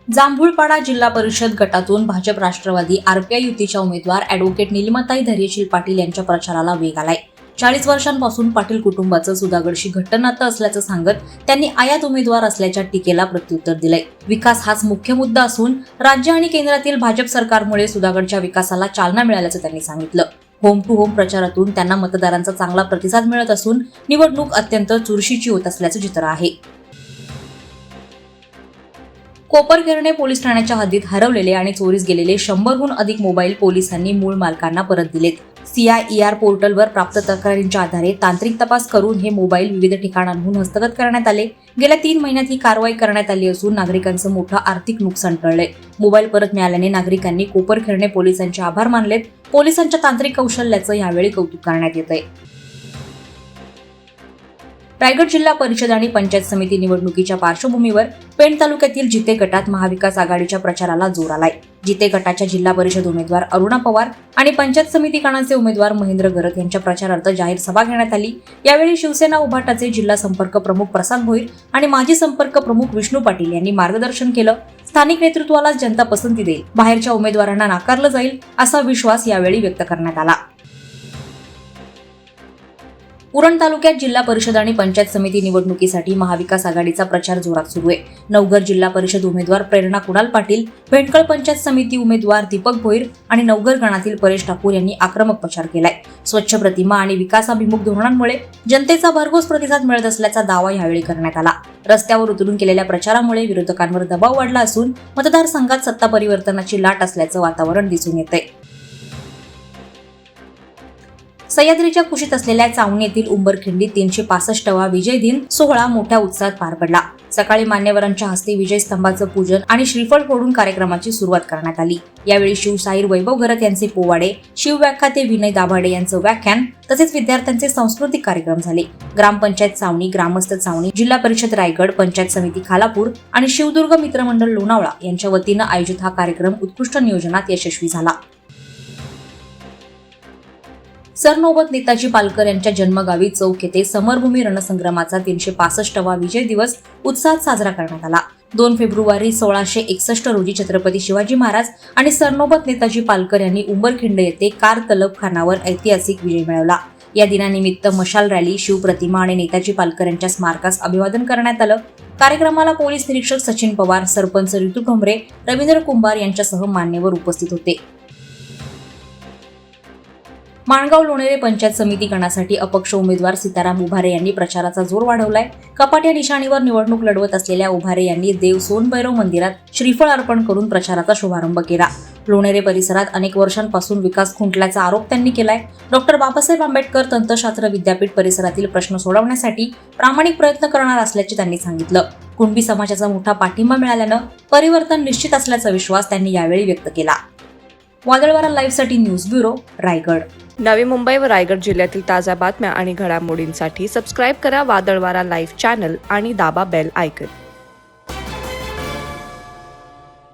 जांभूळपाडा जिल्हा परिषद गटातून भाजप राष्ट्रवादी आरपीआय युतीच्या उमेदवार ॲडव्होकेट निलिमाताई धैर्यशील पाटील यांच्या प्रचाराला वेग आलाय। 40 वर्षांपासून पाटील कुटुंबाचं सुधागडशी घट्ट नातं असल्याचं सांगत त्यांनी आयात उमेदवार असल्याच्या टीकेला प्रत्युत्तर दिलंय। विकास हाच मुख्य मुद्दा असून राज्य आणि केंद्रातील भाजप सरकारमुळे सुधागडच्या विकासाला चालना मिळाल्याचं त्यांनी सांगितलं। होम टू होम प्रचारातून त्यांना मतदारांचा चांगला प्रतिसाद मिळत असून निवडणूक अत्यंत चुरशीची होत असल्याचं चित्र आहे। कोपरखैरणे पोलीस ठाण्याच्या हद्दीत हरवलेले आणि चोरीस गेलेले 100हून अधिक मोबाईल पोलिसांनी मूळ मालकांना परत दिलेत। CIER पोर्टलवर प्राप्त तक्रारींच्या आधारे तांत्रिक तपास करून हे मोबाईल विविध ठिकाणांहून हस्तगत करण्यात आले। गेल्या 3 महिन्यात ही कारवाई करण्यात आली असून नागरिकांचं मोठं आर्थिक नुकसान टळलंय। मोबाईल परत मिळाल्याने नागरिकांनी कोपरखैरणे पोलिसांचे आभार मानलेत। पोलिसांच्या तांत्रिक कौशल्याचं यावेळी कौतुक करण्यात येतंय। रायगड जिल्हा परिषद आणि पंचायत समिती निवडणुकीच्या पार्श्वभूमीवर पेण तालुक्यातील जिते गटात महाविकास आघाडीच्या प्रचाराला जोर आलाय। जिते गटाच्या जिल्हा परिषद उमेदवार अरुणा पवार आणि पंचायत समिती कणाचे उमेदवार महेंद्र गरत यांच्या प्रचारार्थ जाहीर सभा घेण्यात आली। यावेळी शिवसेना उभाटाचे जिल्हा संपर्क प्रमुख प्रसाद भोईर आणि माजी संपर्क प्रमुख विष्णू पाटील यांनी मार्गदर्शन केलं। स्थानिक नेतृत्वाला जनता पसंती देईल, बाहेरच्या उमेदवारांना नाकारलं जाईल असा विश्वास यावेळी व्यक्त करण्यात आला। उरण तालुक्यात जिल्हा परिषद आणि पंचायत समिती निवडणुकीसाठी महाविकास आघाडीचा प्रचार जोरात सुरू आहे। नवघर जिल्हा परिषद उमेदवार प्रेरणा कुणाल पाटील, भेंडकळ पंचायत समिती उमेदवार दीपक भोईर आणि नवघर गणातील परेश ठाकूर यांनी आक्रमक प्रचार केलाय। स्वच्छ प्रतिमा आणि विकासाभिमुख धोरणांमुळे जनतेचा भरघोस प्रतिसाद मिळत असल्याचा दावा यावेळी करण्यात आला। रस्त्यावर उतरून केलेल्या प्रचारामुळे विरोधकांवर दबाव वाढला असून मतदारसंघात सत्ता परिवर्तनाची लाट असल्याचं वातावरण दिसून येतंय। सह्याद्रीच्या कुशीत असलेल्या चावणी येथील उंबरखिंडीत 365वा विजय दिन सोहळा मोठ्या उत्साहात पार पडला। सकाळी मान्यवरांच्या हस्ते विजय स्तंभाचं पूजन आणि श्रीफळ फोडून कार्यक्रमाची सुरुवात करण्यात आली। यावेळी शिवशाहीर वैभव घरत यांचे पोवाडे, शिवव्याख्याते विनय दाभाडे यांचं व्याख्यान तसेच विद्यार्थ्यांचे सांस्कृतिक कार्यक्रम झाले। ग्रामपंचायत चावणी, ग्रामस्थ चावणी, जिल्हा परिषद रायगड, पंचायत समिती खालापूर आणि शिवदुर्ग मित्रमंडळ लोणावळा यांच्या वतीनं आयोजित हा कार्यक्रम उत्कृष्ट नियोजनात यशस्वी झाला। सरनोबत नेताजी पालकर यांच्या जन्मगावी चौक येथे समरभूमी रणसंग्रामाचा 365वा विजय दिवस उत्साहात साजरा करण्यात आला। 2 फेब्रुवारी 1661 रोजी छत्रपती शिवाजी महाराज आणि सरनोबत नेताजी पालकर यांनी उंबरखिंड येथे कार तलब खानावर ऐतिहासिक विजय मिळवला। या दिनानिमित्त मशाल रॅली, शिवप्रतिमा आणि नेताजी पालकर यांच्या स्मारकास अभिवादन करण्यात आलं। कार्यक्रमाला पोलीस निरीक्षक सचिन पवार, सरपंच ऋतू ठोंबरे, रवींद्र कुंभार यांच्यासह मान्यवर उपस्थित होते। माणगाव लोणेरे पंचायत समिती गणासाठी अपक्ष उमेदवार सीताराम उभारे यांनी प्रचाराचा जोर वाढवलाय। कपाट या निशाणीवर निवडणूक लढवत असलेल्या उभारे यांनी देव सोनभैरव मंदिरात श्रीफळ अर्पण करून प्रचाराचा शुभारंभ केला। लोणेरे परिसरात अनेक वर्षांपासून विकास खुंटल्याचा आरोप त्यांनी केलाय। डॉक्टर बाबासाहेब आंबेडकर तंत्रशास्त्र विद्यापीठ परिसरातील प्रश्न सोडवण्यासाठी प्रामाणिक प्रयत्न करणार असल्याचे त्यांनी सांगितलं। कुणबी समाजाचा मोठा पाठिंबा मिळाल्यानं परिवर्तन निश्चित असल्याचा विश्वास त्यांनी यावेळी व्यक्त केला। वादळवारा लाईव्हसाठी न्यूज ब्युरो, रायगड। नवी मुंबई व रायगड जिल्ह्यातील ताज्या बातम्या आणि घडामोडींसाठी सबस्क्राईब करा वादळवारा लाईव्ह चॅनल आणि दाबा बेल आयकॉन।